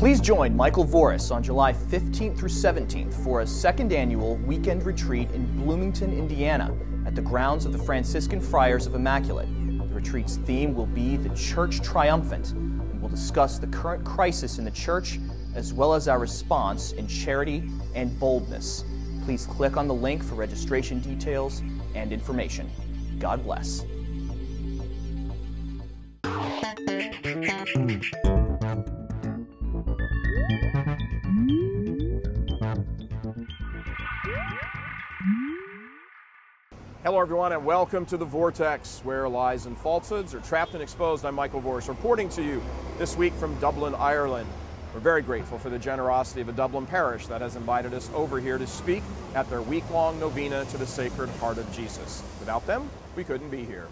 Please join Michael Voris on July 15th through 17th for a second annual weekend retreat in Bloomington, Indiana, at the grounds of the Franciscan Friars of Immaculate. The retreat's theme will be the Church Triumphant, and we'll discuss the current crisis in the church, as well as our response in charity and boldness. Please click on the link for registration details and information. God bless. Hello everyone and welcome to The Vortex, where lies and falsehoods are trapped and exposed. I'm Michael Voris, reporting to you this week from Dublin, Ireland. We're very grateful for the generosity of a Dublin parish that has invited us over here to speak at their week-long novena to the Sacred Heart of Jesus. Without them, we couldn't be here.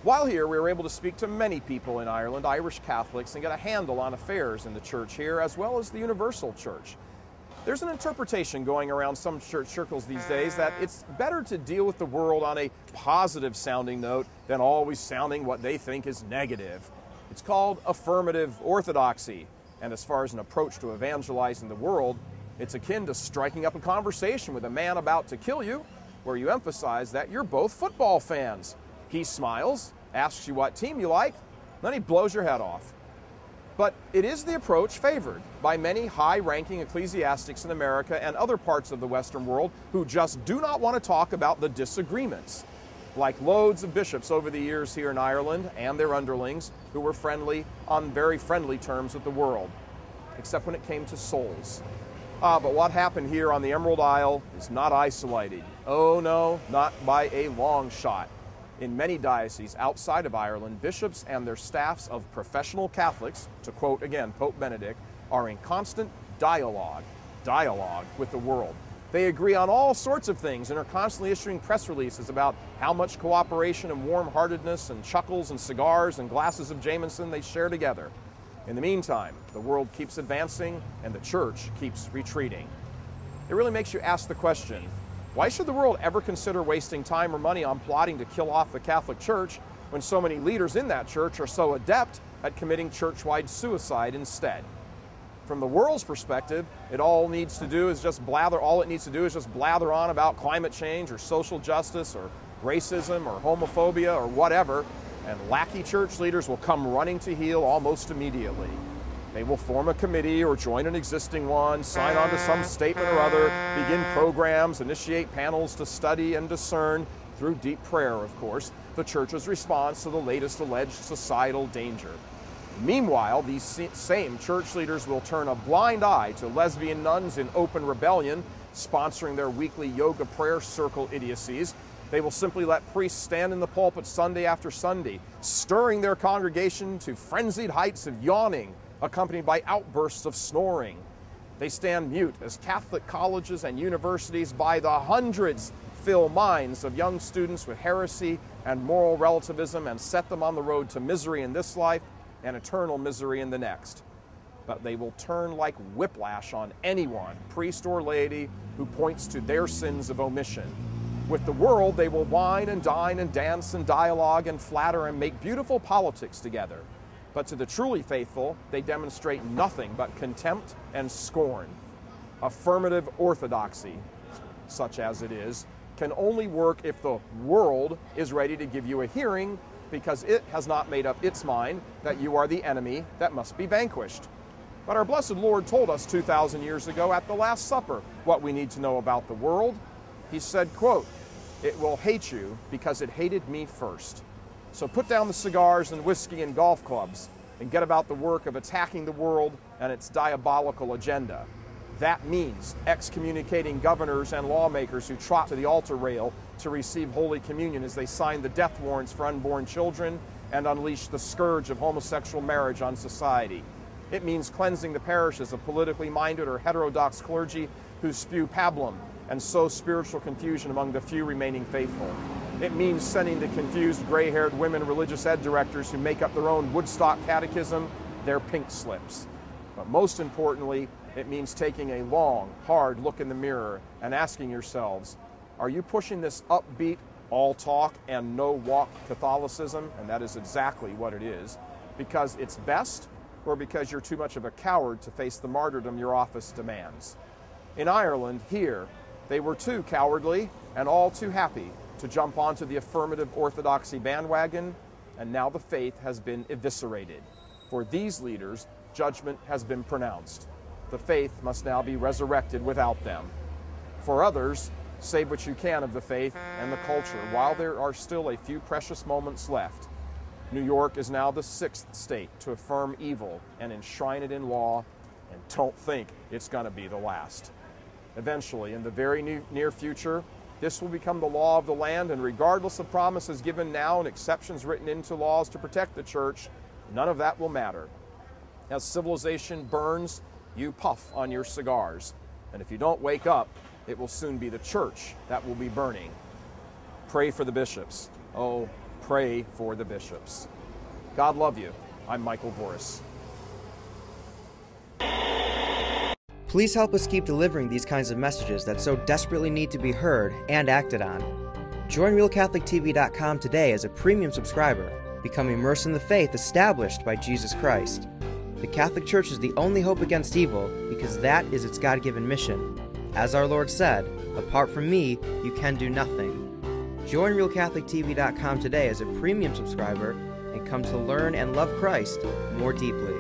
While here, we were able to speak to many people in Ireland, Irish Catholics, and get a handle on affairs in the church here, as well as the Universal Church. There's an interpretation going around some church circles these days that it's better to deal with the world on a positive sounding note than always sounding what they think is negative. It's called Affirmative Orthodoxy, and as far as an approach to evangelizing the world, it's akin to striking up a conversation with a man about to kill you, where you emphasize that you're both football fans. He smiles, asks you what team you like, then he blows your head off. But it is the approach favored by many high-ranking ecclesiastics in America and other parts of the Western world who just do not want to talk about the disagreements. Like loads of bishops over the years here in Ireland and their underlings who were friendly on very friendly terms with the world, except when it came to souls. But what happened here on the Emerald Isle is not isolated. Oh no, not by a long shot. In many dioceses outside of Ireland, bishops and their staffs of professional Catholics, to quote again Pope Benedict, are in constant dialogue with the world. They agree on all sorts of things and are constantly issuing press releases about how much cooperation and warm-heartedness and chuckles and cigars and glasses of Jameson they share together. In the meantime, the world keeps advancing and the church keeps retreating. It really makes you ask the question, why should the world ever consider wasting time or money on plotting to kill off the Catholic Church when so many leaders in that church are so adept at committing church-wide suicide instead? From the world's perspective, all it needs to do is just blather on about climate change or social justice or racism or homophobia or whatever, and lackey church leaders will come running to heel almost immediately. They will form a committee or join an existing one, sign on to some statement or other, begin programs, initiate panels to study and discern, through deep prayer, of course, the church's response to the latest alleged societal danger. Meanwhile, these same church leaders will turn a blind eye to lesbian nuns in open rebellion, sponsoring their weekly yoga prayer circle idiocies. They will simply let priests stand in the pulpit Sunday after Sunday, stirring their congregation to frenzied heights of yawning, accompanied by outbursts of snoring. They stand mute as Catholic colleges and universities by the hundreds fill minds of young students with heresy and moral relativism and set them on the road to misery in this life and eternal misery in the next. But they will turn like whiplash on anyone, priest or laity, who points to their sins of omission. With the world, they will wine and dine and dance and dialogue and flatter and make beautiful politics together. But to the truly faithful, they demonstrate nothing but contempt and scorn. Affirmative orthodoxy, such as it is, can only work if the world is ready to give you a hearing because it has not made up its mind that you are the enemy that must be vanquished. But our blessed Lord told us 2,000 years ago at the Last Supper what we need to know about the world. He said, quote, "It will hate you because it hated me first. So put down the cigars and whiskey and golf clubs and get about the work of attacking the world and its diabolical agenda." That means excommunicating governors and lawmakers who trot to the altar rail to receive Holy Communion as they sign the death warrants for unborn children and unleash the scourge of homosexual marriage on society. It means cleansing the parishes of politically minded or heterodox clergy who spew pablum and sow spiritual confusion among the few remaining faithful. It means sending the confused gray-haired women religious ed directors who make up their own Woodstock catechism their pink slips. But most importantly, it means taking a long, hard look in the mirror and asking yourselves, are you pushing this upbeat, all talk and no walk Catholicism? And that is exactly what it is. Because it's best, or because you're too much of a coward to face the martyrdom your office demands. In Ireland, here, they were too cowardly and all too happy to jump onto the affirmative Orthodoxy bandwagon, and now the faith has been eviscerated. For these leaders, judgment has been pronounced. The faith must now be resurrected without them. For others, save what you can of the faith and the culture while there are still a few precious moments left. New York is now the 6th state to affirm evil and enshrine it in law, and don't think it's going to be the last. Eventually, in the very near future, this will become the law of the land, and regardless of promises given now and exceptions written into laws to protect the church, none of that will matter. As civilization burns, you puff on your cigars, and if you don't wake up, it will soon be the church that will be burning. Pray for the bishops. Oh, pray for the bishops. God love you. I'm Michael Voris. Please help us keep delivering these kinds of messages that so desperately need to be heard and acted on. Join RealCatholicTV.com today as a premium subscriber. Become immersed in the faith established by Jesus Christ. The Catholic Church is the only hope against evil because that is its God-given mission. As our Lord said, apart from me, you can do nothing. Join RealCatholicTV.com today as a premium subscriber and come to learn and love Christ more deeply.